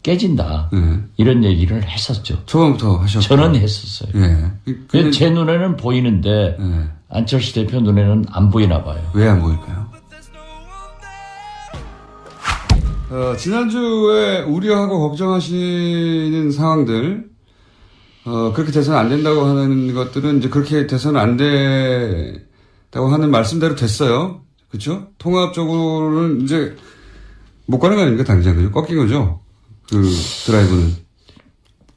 깨진다. 이런 얘기를 했었죠. 초반부터 하셨죠. 저는 했었어요. 근데 제 눈에는 보이는데 안철수 대표 눈에는 안 보이나 봐요. 왜 안 보일까요? 지난주에 우려하고 걱정하시는 상황들, 그렇게 돼서는 안 된다고 하는 것들은 이제 그렇게 돼서는 안 된다고 하는 말씀대로 됐어요. 그렇죠? 통합적으로는 이제 못 가는 거 아닙니까? 당장. 그죠? 꺾인 거죠? 그 드라이브는.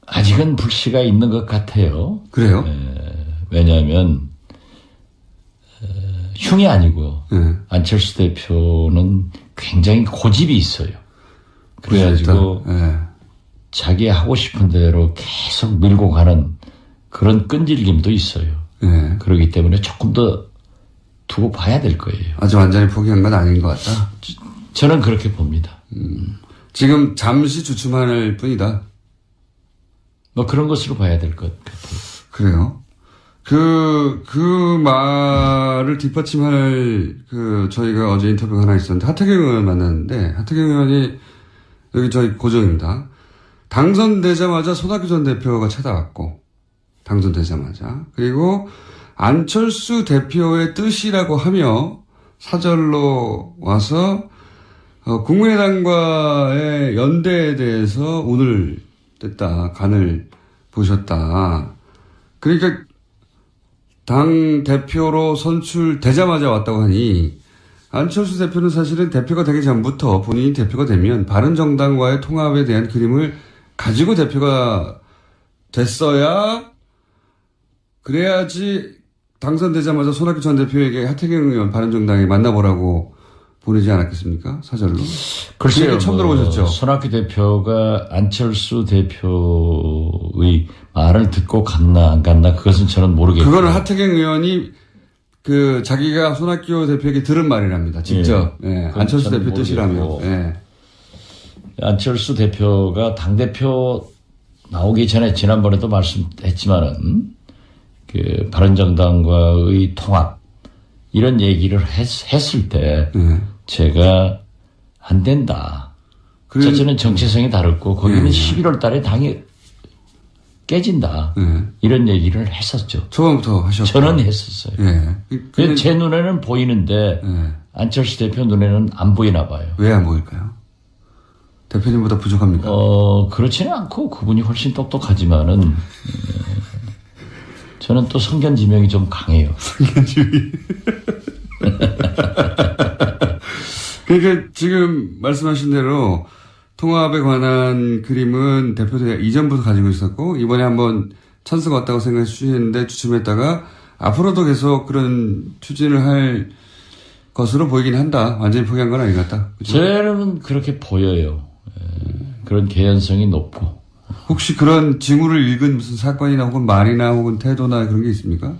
아직은 불씨가 있는 것 같아요. 그래요? 왜냐하면 흉이 아니고요. 안철수 대표는 굉장히 고집이 있어요. 그래가지고 자기 하고 싶은 대로 계속 밀고 가는 그런 끈질김도 있어요. 그렇기 때문에 조금 더 두고 봐야 될 거예요. 아주 완전히 포기한 건 아닌 것 같다? 저는 그렇게 봅니다. 지금 잠시 주춤할 뿐이다. 뭐 그런 것으로 봐야 될 것 같아요. 그래요? 그 말을 뒷받침할 저희가 어제 인터뷰가 하나 있었는데 하태경 의원 만났는데 하태경 의원이 여기 저희 고정입니다. 당선되자마자 손학규 전 대표가 찾아왔고 당선되자마자 그리고 안철수 대표의 뜻이라고 하며 사절로 와서 국민의당과의 연대에 대해서 오늘 됐다 간을 보셨다. 그러니까 당 대표로 선출되자마자 왔다고 하니 안철수 대표는 사실은 대표가 되기 전부터 본인이 대표가 되면 바른정당과의 통합에 대한 그림을 가지고 대표가 됐어야 그래야지 당선되자마자 손학규 전 대표에게 하태경 의원 바른정당에 만나보라고 보내지 않았겠습니까? 사절로. 글쎄요. 처음 들어보셨죠? 손학규 대표가 안철수 대표의 말을 듣고 갔나 안 갔나 그것은 저는 모르겠고. 그거는 하태경 의원이 자기가 손학규 대표에게 들은 말이랍니다. 직접. 안철수 대표 뜻이라며. 안철수 대표가 당대표 나오기 전에 지난번에도 말씀했지만은 바른정당과의 통합 이런 얘기를 했을 때 제가 안 된다. 첫째는 정체성이 다르고 거기는 11월 달에 당이 깨진다. 이런 얘기를 했었죠. 초반부터 하셨죠. 저는 했었어요. 제 눈에는 보이는데 안철수 대표 눈에는 안 보이나 봐요. 왜 안 보일까요? 대표님보다 부족합니까? 그렇지는 않고 그분이 훨씬 똑똑하지만은 저는 또 성견지명이 좀 강해요. 성견지명이. 그러니까 지금 말씀하신 대로 통합에 관한 그림은 대표가 이전부터 가지고 있었고 이번에 한번 찬스가 왔다고 생각해 주시는데 주춤했다가 앞으로도 계속 그런 추진을 할 것으로 보이긴 한다. 완전히 포기한 건 아닌 것 같다. 그렇죠? 저는 그렇게 보여요. 그런 개연성이 높고. 혹시 그런 징후를 읽은 무슨 사건이나 혹은 말이나 혹은 태도나 그런 게 있습니까?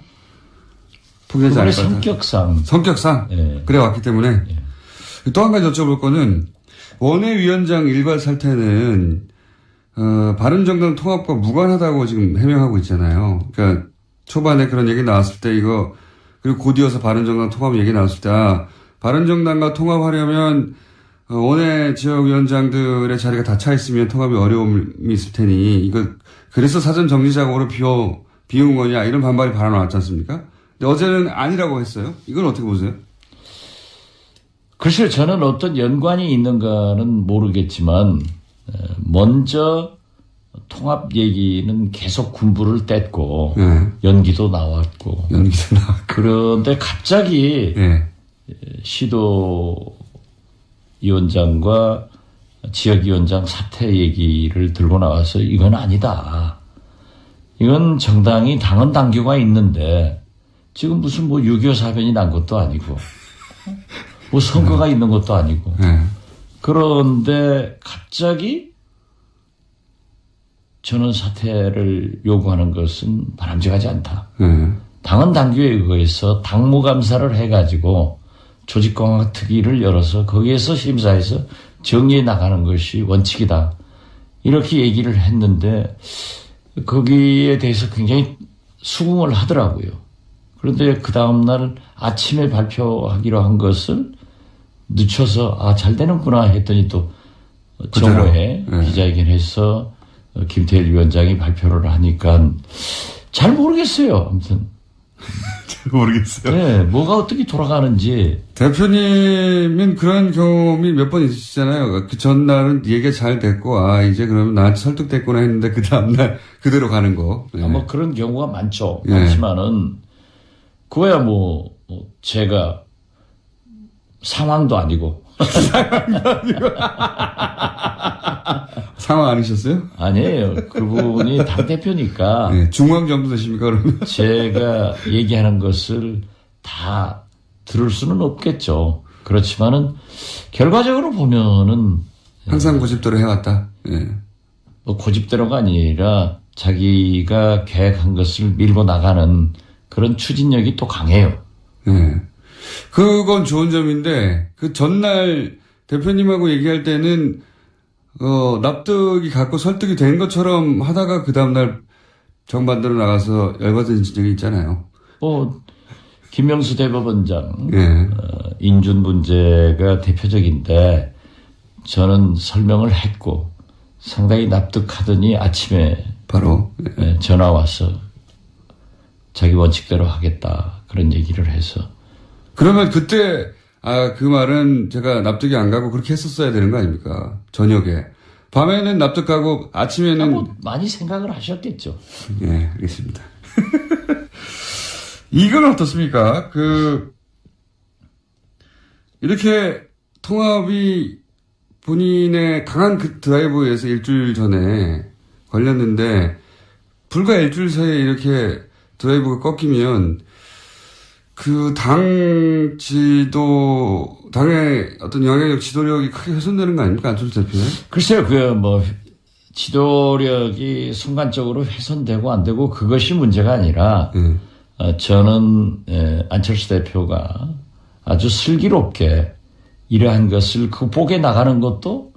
포기하지 않을 것 같다. 성격상? 그래 왔기 때문에. 또 한 가지 여쭤볼 거는 원외위원장 일괄 사퇴는 바른정당 통합과 무관하다고 지금 해명하고 있잖아요. 그러니까 초반에 그런 얘기 나왔을 때 이거 그리고 곧이어서 바른정당 통합 얘기 나왔을 때 바른정당과 통합하려면 원외 지역위원장들의 자리가 다 차 있으면 통합이 어려움이 있을 테니 이거 그래서 사전 정지 작업으로 비운 거냐 이런 반발이 바로 나왔지 않습니까? 근데 어제는 아니라고 했어요. 이건 어떻게 보세요? 글쎄요, 저는 어떤 연관이 있는가는 모르겠지만 먼저 통합 얘기는 계속 군부를 뗐고 연기도 나왔고 그런데 갑자기 시도위원장과 지역위원장 사퇴 얘기를 들고 나와서 이건 아니다. 이건 정당이 당헌 당규가 있는데 지금 무슨 6.25 사변이 난 것도 아니고 선거가 있는 것도 아니고 그런데 갑자기 저는 사퇴를 요구하는 것은 바람직하지 않다. 당헌 당규에 의해서 당무감사를 해가지고 조직공학 특위를 열어서 거기에서 심사해서 정리해 나가는 것이 원칙이다. 이렇게 얘기를 했는데 거기에 대해서 굉장히 수긍을 하더라고요. 그런데 그 다음날 아침에 발표하기로 한 것을 늦춰서 잘 되는구나 했더니 또 정오에 기자회견에서 김태일 위원장이 발표를 하니까 잘 모르겠어요. 아무튼. 잘 모르겠어요. 네, 뭐가 어떻게 돌아가는지. 대표님은 그런 경험이 몇 번 있으시잖아요. 그 전날은 얘기가 잘 됐고, 이제 그러면 나한테 설득됐구나 했는데, 그 다음날 그대로 가는 거. 네. 뭐 그런 경우가 많죠. 많지만은, 그거야 제가 상황도 아니고. 상황 아니셨어요? 아니에요. 그분이 당대표니까. 네, 중앙 정도 되십니까, 그러면? 제가 얘기하는 것을 다 들을 수는 없겠죠. 그렇지만은, 결과적으로 보면은. 항상 고집대로 해왔다. 네. 뭐 고집대로가 아니라 자기가 계획한 것을 밀고 나가는 그런 추진력이 또 강해요. 네. 그건 좋은 점인데, 그 전날 대표님하고 얘기할 때는, 납득이 갖고 설득이 된 것처럼 하다가 그 다음날 정반대로 나가서 열받은 적이 있잖아요. 김명수 대법원장, 인준 문제가 대표적인데, 저는 설명을 했고, 상당히 납득하더니 아침에 바로 전화 와서 자기 원칙대로 하겠다. 그런 얘기를 해서. 그러면 그때, 그 말은 제가 납득이 안 가고 그렇게 했었어야 되는 거 아닙니까? 저녁에. 밤에는 납득하고 아침에는. 많이 생각을 하셨겠죠. 예, 알겠습니다. 이건 어떻습니까? 이렇게 통합이 본인의 강한 그 드라이브에 의해서 일주일 전에 걸렸는데, 불과 일주일 사이에 이렇게 드라이브가 꺾이면, 당의 어떤 영향력, 지도력이 크게 훼손되는 거 아닙니까? 안철수 대표는? 글쎄요, 지도력이 순간적으로 훼손되고 안 되고 그것이 문제가 아니라, 저는, 안철수 대표가 아주 슬기롭게 이러한 것을 극복해 나가는 것도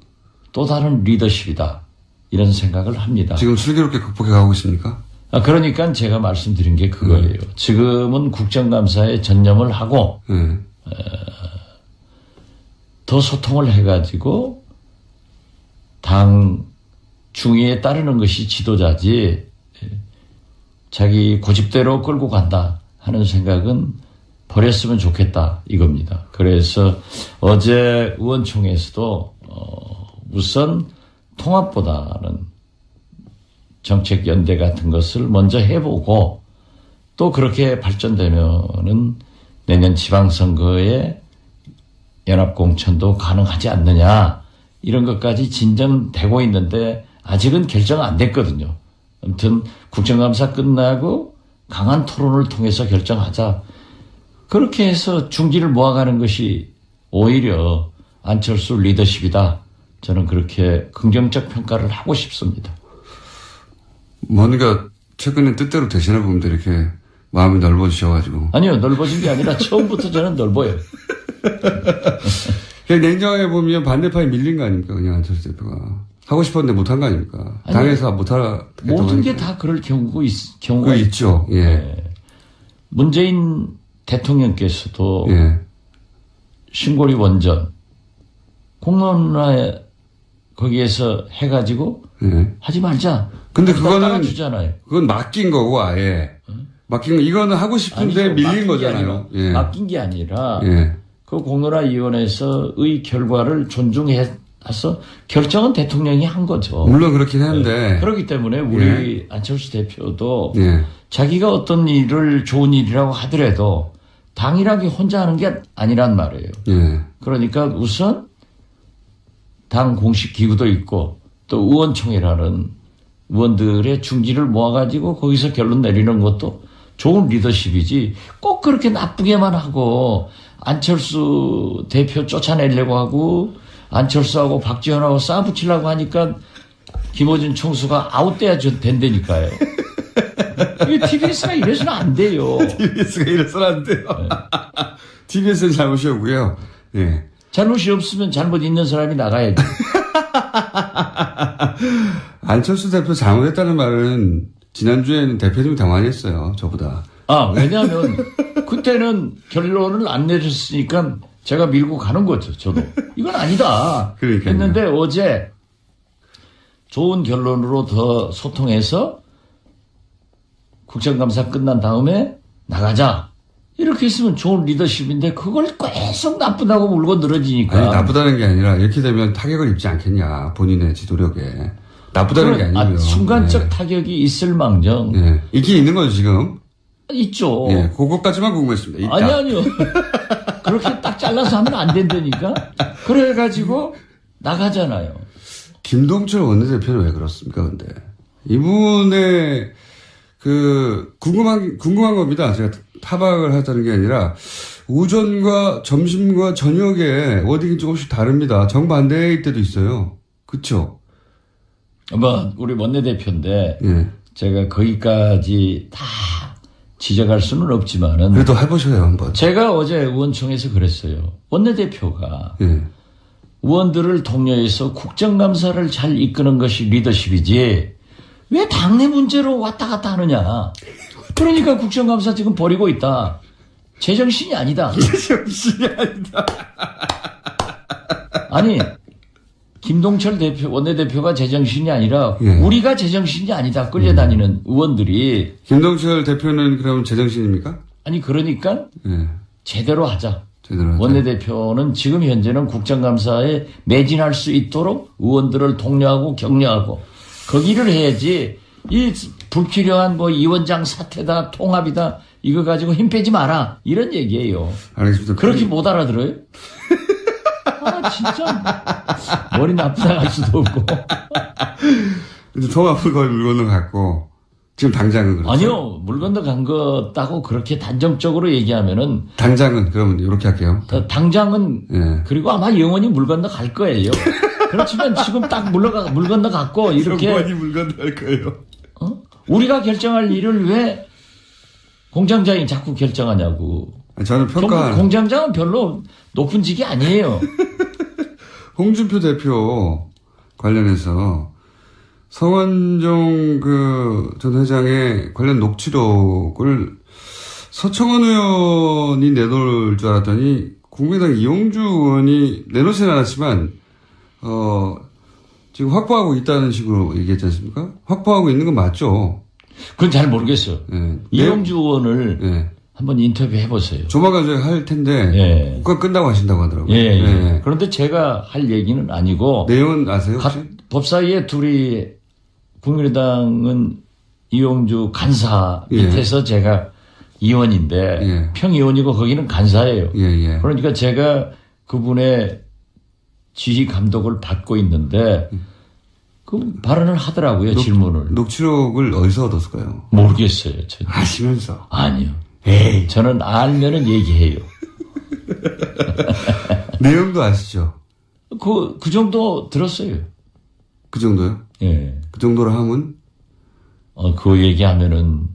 또 다른 리더십이다. 이런 생각을 합니다. 지금 슬기롭게 극복해 가고 있습니까? 그러니까 제가 말씀드린 게 그거예요. 지금은 국정감사에 전념을 하고, 더 소통을 해가지고, 당 중의에 따르는 것이 지도자지, 자기 고집대로 끌고 간다 하는 생각은 버렸으면 좋겠다 이겁니다. 그래서 어제 의원총회에서도, 우선 통합보다는 정책 연대 같은 것을 먼저 해보고 또 그렇게 발전되면은 내년 지방선거에 연합공천도 가능하지 않느냐 이런 것까지 진전되고 있는데 아직은 결정 안 됐거든요. 아무튼 국정감사 끝나고 강한 토론을 통해서 결정하자. 그렇게 해서 중지를 모아가는 것이 오히려 안철수 리더십이다. 저는 그렇게 긍정적 평가를 하고 싶습니다. 뭔가 최근에 뜻대로 되시나 봅니다. 이렇게 마음이 넓어지셔가지고. 아니요. 넓어진 게 아니라 처음부터 저는 넓어요. 그냥 냉정하게 보면 반대파에 밀린 거 아닙니까? 그냥 안철수 대표가. 하고 싶었는데 못한 거 아닙니까? 아니, 당에서 못하라. 모든 게 다 그럴 경우가 있죠. 예. 네. 문재인 대통령께서도 신고리 원전 공론화에 거기에서 해가지고 하지 말자. 근데 그거는 주잖아요. 그건 맡긴 거고 아예 맡긴 거 이거는 하고 싶은데 아니죠. 밀린 거잖아요. 맡긴 게 아니라 그 공론화위원회에서의 결과를 존중해서 결정은 대통령이 한 거죠. 물론 그렇긴 한데 그렇기 때문에 우리 안철수 대표도 자기가 어떤 일을 좋은 일이라고 하더라도 당이라기 혼자 하는 게 아니란 말이에요. 그러니까 우선 당 공식 기구도 있고 또 의원총회라는 의원들의 중지를 모아가지고 거기서 결론 내리는 것도 좋은 리더십이지 꼭 그렇게 나쁘게만 하고 안철수 대표 쫓아내려고 하고 안철수하고 박지원하고 싸붙이려고 하니까 김어준 총수가 아웃돼야 된다니까요. 이게 TBS가 이래서는 안 돼요. TBS가 이래서는 안 돼요. TBS는 잘못이 없고요. 잘못이 없으면 잘못 있는 사람이 나가야지. 안철수 대표 잘못했다는 말은 지난주에는 대표님이 더 많이 했어요. 저보다. 왜냐하면 그때는 결론을 안 내렸으니까 제가 밀고 가는 거죠. 저도. 이건 아니다. 그러니까요. 했는데 어제 좋은 결론으로 더 소통해서 국정감사 끝난 다음에 나가자. 이렇게 했으면 좋은 리더십인데 그걸 계속 나쁘다고 물고 늘어지니까. 아니, 나쁘다는 게 아니라 이렇게 되면 타격을 입지 않겠냐. 본인의 지도력에. 나쁘다는 게 아니고요. 순간적 네. 타격이 있을 망정. 네. 있긴 있는 거죠, 지금. 있죠. 네. 그것까지만 궁금했습니다. 있다. 아니요. 그렇게 딱 잘라서 하면 안 된다니까. 그래가지고 나가잖아요. 김동철 원내대표는 왜 그렇습니까, 근데? 이분의 궁금한 겁니다. 제가 타박을 하자는 게 아니라, 오전과 점심과 저녁에 워딩이 조금씩 다릅니다. 정반대일 때도 있어요. 그쵸? 우리 원내대표인데, 예. 제가 거기까지 다 지적할 수는 없지만은. 그래도 해보셔요, 한번. 제가 어제 의원총회에서 그랬어요. 원내대표가. 예. 의원들을 독려해서 국정감사를 잘 이끄는 것이 리더십이지, 왜 당내 문제로 왔다 갔다 하느냐. 그러니까 국정감사 지금 버리고 있다. 제정신이 아니다. 제정신이 아니다. 아니, 김동철 원내대표가 제정신이 아니라 예. 우리가 제정신이 아니다. 끌려다니는 의원들이. 김동철 대표는 그럼 제정신입니까? 아니, 그러니까 예. 제대로 하자. 제대로 하자. 원내대표는 지금 현재는 국정감사에 매진할 수 있도록 의원들을 독려하고 격려하고 거기를 해야지. 이 불필요한 이 위원장 사퇴다, 통합이다, 이거 가지고 힘 빼지 마라. 이런 얘기예요. 알겠습니다. 그렇게 못 알아들어요? 아, 진짜. 머리 나쁘다 할 수도 없고. 이제 통합을 거의 물 건너갔고, 지금 당장은 그렇죠? 아니요. 물 건너간 거다고 그렇게 단정적으로 얘기하면은. 당장은, 그러면 이렇게 할게요. 당장은, 예. 그리고 아마 영원히 물 건너갈 거예요. 그렇지만 지금 딱 물 건너갔고, 이렇게. 영원히 물 건너갈 거예요. 우리가 결정할 일을 왜 공장장이 자꾸 결정하냐고. 저는 공장장은 별로 높은 직이 아니에요. 홍준표 대표 관련해서 성완종 전 회장의 관련 녹취록을 서청원 의원이 내놓을 줄 알았더니 국민의당 이용주 의원이 내놓지는 않았지만 지금 확보하고 있다는 식으로 얘기했지 않습니까? 확보하고 있는 건 맞죠? 그건 잘 모르겠어요. 예. 이용주 의원을 예. 한번 인터뷰 해보세요. 조만간 저희 할 텐데 예. 그건 끝나고 하신다고 하더라고요. 예. 그런데 제가 할 얘기는 아니고 내용은 아세요? 혹시? 법사위에 둘이 국민의당은 이용주 간사 밑에서 제가 의원인데 평의원이고 거기는 간사예요. 그러니까 제가 그분의 지휘 감독을 받고 있는데 그 발언을 하더라고요. 질문을. 녹취록을 어디서 얻었을까요? 모르겠어요. 전혀. 아시면서. 아니요. 에이. 저는 알면은 얘기해요. 내용도 아시죠? 그 정도 들었어요. 그 정도요? 예. 그 정도로 하면? 그 얘기하면은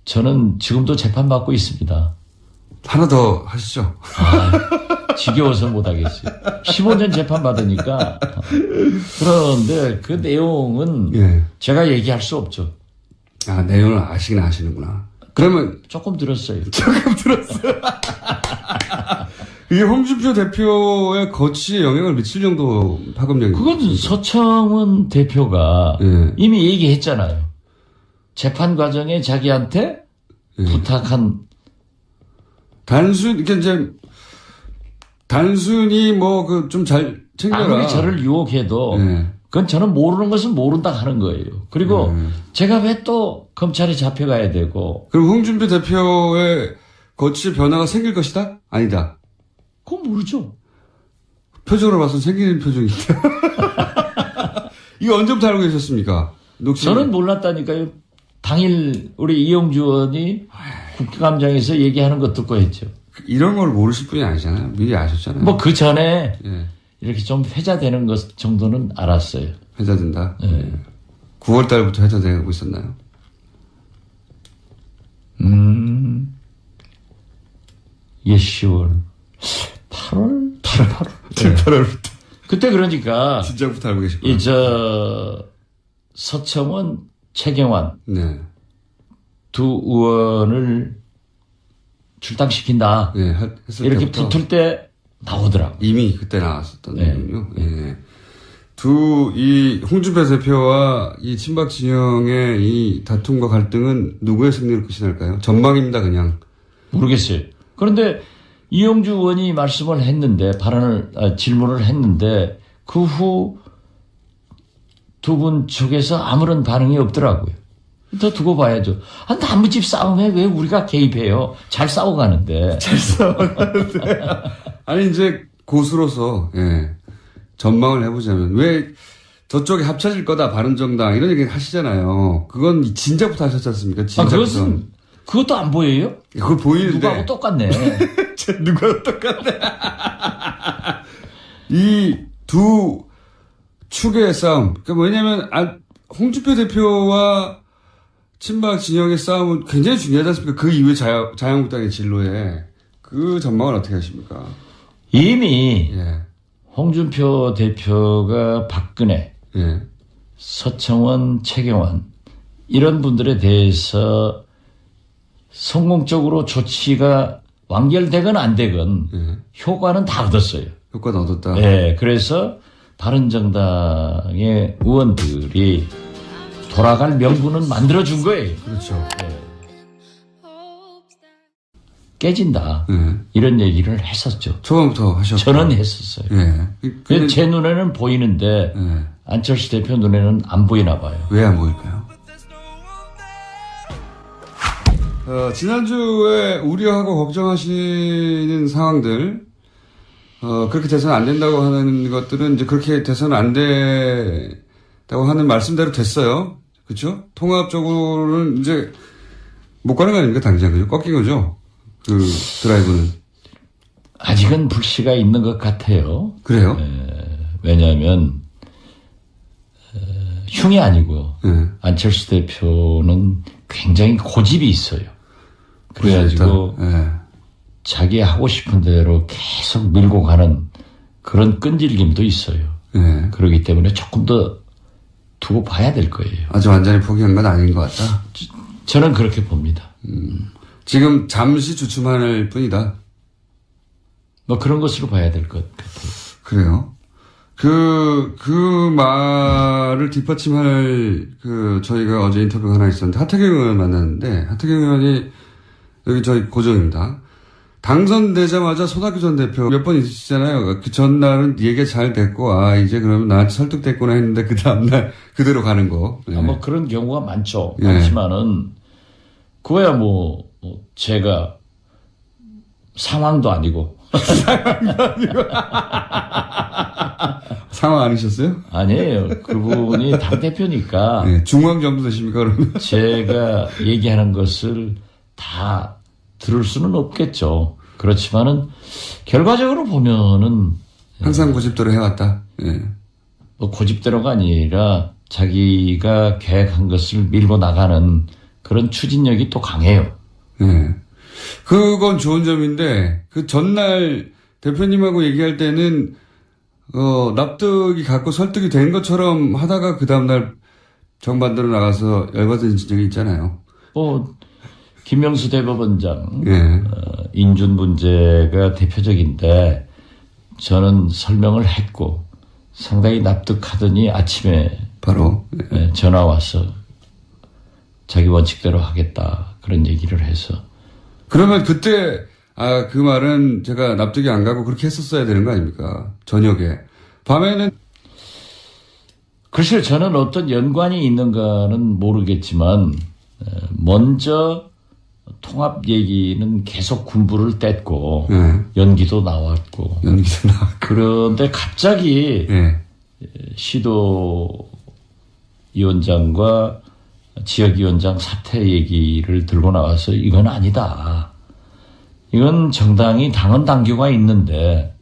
저는 지금도 재판받고 있습니다. 하나 더 하시죠. 지겨워서 못하겠어요. 15년 재판받으니까. 그런데 그 내용은 제가 얘기할 수 없죠. 내용을 아시긴 아시는구나. 그러면. 조금 들었어요. 조금 들었어요. 이게 홍준표 대표의 거취에 영향을 미칠 정도 파급력이. 그건 서청원 대표가 이미 얘기했잖아요. 재판 과정에 자기한테 부탁한. 단순히 좀 잘 챙겨라. 아무리 저를 유혹해도 그건 저는 모르는 것은 모른다 하는 거예요. 그리고 제가 왜 또 검찰에 잡혀가야 되고. 그럼 홍준표 대표의 거취 변화가 생길 것이다? 아니다. 그건 모르죠. 표정으로 봐서 생기는 표정이다. 이거 언제부터 알고 계셨습니까? 저는 몰랐다니까요. 당일 우리 이용주 의원이 국감장에서 얘기하는 거 듣고 했죠. 이런 걸 모르실 분이 아니잖아요. 미리 아셨잖아요. 그 전에 이렇게 좀 회자되는 것 정도는 알았어요. 회자된다? 9월 달부터 회자되고 있었나요? 예, 10월. 8월? 8월부터. 그때 그러니까. 진짜부터 알고 계시구나. 서청원, 최경환. 두 의원을 출당시킨다. 이렇게 때부터. 붙을 때 나오더라고. 이미 그때 나왔었던 내용이요. 이 홍준표 대표와 이 친박 진영의 이 다툼과 갈등은 누구의 승리를 끝이 날까요? 전망입니다, 그냥. 모르겠어요. 그런데 이용주 의원이 말씀을 했는데, 질문을 했는데, 그 후 두 분 쪽에서 아무런 반응이 없더라고요. 더 두고 봐야죠. 나무집 싸움에 왜 우리가 개입해요? 잘 싸워가는데. 아니, 이제 고수로서, 예. 전망을 해보자면, 왜 저쪽에 합쳐질 거다, 바른정당, 이런 얘기 하시잖아요. 그건 진작부터 하셨지 않습니까? 진작부터. 그것도 안 보여요? 그거 보이는데. 누구하고 똑같네. 누구하고 똑같네. 이 두 축의 싸움. 그러니까 뭐냐면, 홍준표 대표와 친박 진영의 싸움은 굉장히 중요하지 않습니까? 그 이후에 자유한국당의 진로에. 그 전망을 어떻게 하십니까? 이미, 예. 홍준표 대표가 박근혜, 예. 서청원, 최경환, 이런 분들에 대해서 성공적으로 조치가 완결되건 안 되건 효과는 다 얻었어요. 효과는 얻었다. 네, 그래서 바른정당의 의원들이 돌아갈 명분은 만들어준 거예요. 그렇죠. 네. 깨진다. 이런 얘기를 했었죠. 초반부터 하셨고. 저는 했었어요. 근데 제 눈에는 보이는데 안철수 대표 눈에는 안 보이나 봐요. 왜 안 보일까요? 지난주에 우려하고 걱정하시는 상황들, 그렇게 돼서는 안 된다고 하는 것들은 이제 그렇게 돼서는 안 된다고 하는 말씀대로 됐어요. 그렇죠? 통합적으로는 이제 못 가는 거 아닙니까? 당장. 그죠? 꺾인 거죠? 그 드라이브는. 아직은 불씨가 있는 것 같아요. 그래요? 왜냐하면 흉이 아니고 안철수 대표는 굉장히 고집이 있어요. 그래가지고 자기 하고 싶은 대로 계속 밀고 가는 그런 끈질김도 있어요. 그렇기 때문에 조금 더 두고 봐야 될 거예요. 아주 완전히 포기한 건 아닌 것 같다? 저는 그렇게 봅니다. 지금 잠시 주춤할 뿐이다. 뭐 그런 것으로 봐야 될 것 같아요. 그래요? 그 말을 뒷받침할 저희가 어제 인터뷰가 하나 있었는데 하태경 의원 만났는데 하태경 의원이 여기 저희 고정입니다. 당선되자마자 손학규 전 대표 몇 번 있으시잖아요. 그 전날은 얘기가 잘 됐고 이제 그러면 나한테 설득됐구나 했는데 그 다음날 그대로 가는 거. 뭐 그런 경우가 많죠. 많지만은 그거야 뭐 제가 상황도 아니고 상황 아니셨어요? 아니에요. 그분이 당대표니까. 중앙정부 되십니까, 그러면? 제가 얘기하는 것을 다 들을 수는 없겠죠. 그렇지만은, 결과적으로 보면은. 항상 고집대로 해왔다. 뭐 고집대로가 아니라 자기가 계획한 것을 밀고 나가는 그런 추진력이 또 강해요. 그건 좋은 점인데, 그 전날 대표님하고 얘기할 때는, 납득이 갖고 설득이 된 것처럼 하다가 그 다음날 정반대로 나가서 열받은 적이 있잖아요. 김명수 대법원장, 인준 문제가 대표적인데 저는 설명을 했고 상당히 납득하더니 아침에 바로 전화 와서 자기 원칙대로 하겠다 그런 얘기를 해서. 그러면 그때 그 말은 제가 납득이 안 가고 그렇게 했었어야 되는 거 아닙니까? 저녁에. 밤에는. 글쎄요, 저는 어떤 연관이 있는가는 모르겠지만, 먼저 통합 얘기는 계속 군부를 뗐고, 연기도 나왔고. 그런데 갑자기, 시도위원장과 지역위원장 사퇴 얘기를 들고 나와서 이건 아니다. 이건 정당이 당헌 당규가 있는데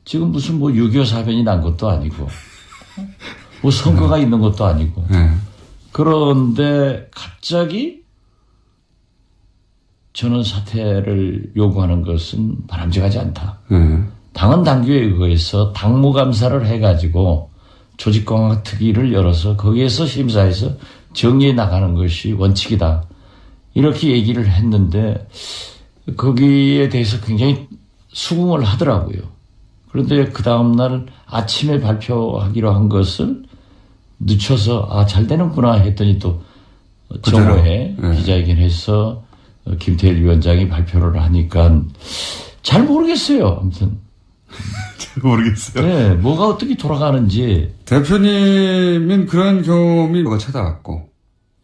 지금 무슨 6.25 사변이 난 것도 아니고 뭐 선거가 있는 것도 아니고 그런데 갑자기 저는 사퇴를 요구하는 것은 바람직하지 않다. 당헌 당규에 의해서 당무감사를 해가지고 조직공학 특위를 열어서 거기에서 심사해서 정리해 나가는 것이 원칙이다. 이렇게 얘기를 했는데 거기에 대해서 굉장히 수긍을 하더라고요. 그런데 그 다음날 아침에 발표하기로 한 것을 늦춰서 잘 되는구나 했더니 또 정오에 기자회견해서 김태일 위원장이 발표를 하니까 잘 모르겠어요. 아무튼. 잘 모르겠어요. 네, 뭐가 어떻게 돌아가는지. 대표님은 그런 경험이 뭐가 찾아왔고,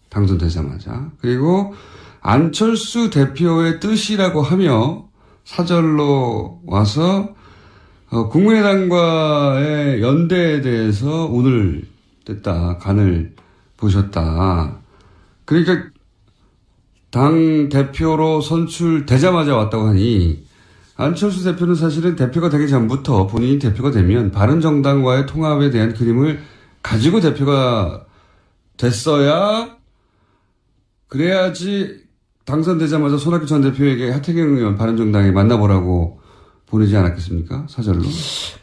당선되자마자. 그리고 안철수 대표의 뜻이라고 하며 사절로 와서 국민의당과의 연대에 대해서 오늘 됐다, 간을 보셨다. 그러니까 당 대표로 선출되자마자 왔다고 하니 안철수 대표는 사실은 대표가 되기 전부터 본인이 대표가 되면 바른정당과의 통합에 대한 그림을 가지고 대표가 됐어야 그래야지 당선되자마자 손학규 전 대표에게 하태경 의원 바른정당에 만나보라고 보내지 않았겠습니까? 사절로.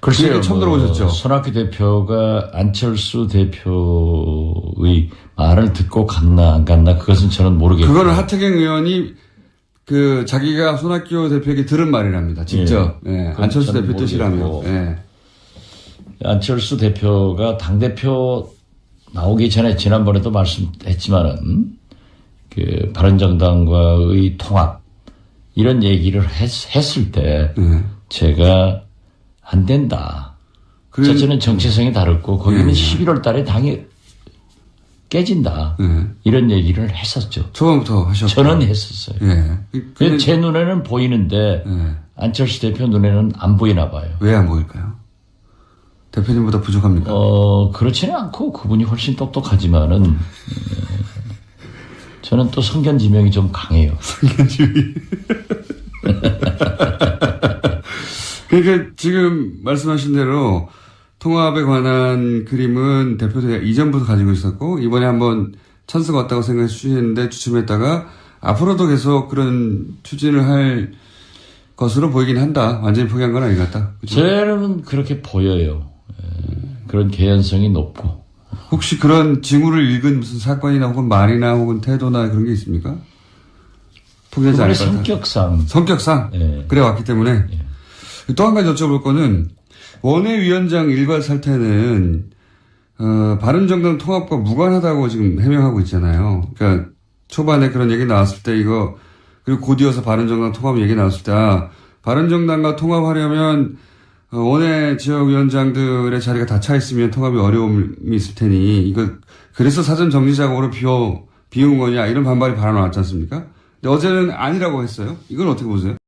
글쎄요. 처음 들어보셨죠? 손학규 대표가 안철수 대표의 말을 듣고 갔나 안 갔나 그것은 저는 모르겠고. 그거는 하태경 의원이 자기가 손학규 대표에게 들은 말이랍니다. 직접. 예. 안철수 대표 뜻이라며. 예. 안철수 대표가 당대표 나오기 전에 지난번에도 말씀했지만은 바른정당과의 통합 이런 얘기를 했을 때 제가 안 된다. 저는 정체성이 다르고 거기는 11월 달에 당이 깨진다. 이런 얘기를 했었죠. 초반부터 하셨죠. 저는 했었어요. 근데 제 눈에는 보이는데 안철수 대표 눈에는 안 보이나 봐요. 왜 안 보일까요? 대표님보다 부족합니까? 그렇지는 않고 그분이 훨씬 똑똑하지만은 저는 또 성견지명이 좀 강해요. 성견지명이. 그러니까 지금 말씀하신 대로 통합에 관한 그림은 대표가 이전부터 가지고 있었고 이번에 한번 찬스가 왔다고 생각해 주시는데 주춤했다가 앞으로도 계속 그런 추진을 할 것으로 보이긴 한다. 완전히 포기한 건 아닌 것 같다. 그렇죠? 저는 그렇게 보여요. 그런 개연성이 높고. 혹시 그런 징후를 읽은 무슨 사건이나 혹은 말이나 혹은 태도나 그런 게 있습니까? 포기하지 않을 것 같아요. 성격상? 네. 그래 왔기 때문에. 네. 또 한 가지 여쭤볼 거는 원외위원장 일괄 사퇴는 바른정당 통합과 무관하다고 지금 해명하고 있잖아요. 그러니까 초반에 그런 얘기 나왔을 때 이거 그리고 곧이어서 바른정당 통합 얘기 나왔을 때 바른정당과 통합하려면 원외 지역위원장들의 자리가 다 차 있으면 통합이 어려움이 있을 테니 이거 그래서 사전 정리 작업으로 비운 거냐 이런 반발이 발언 나왔지 않습니까? 근데 어제는 아니라고 했어요. 이건 어떻게 보세요?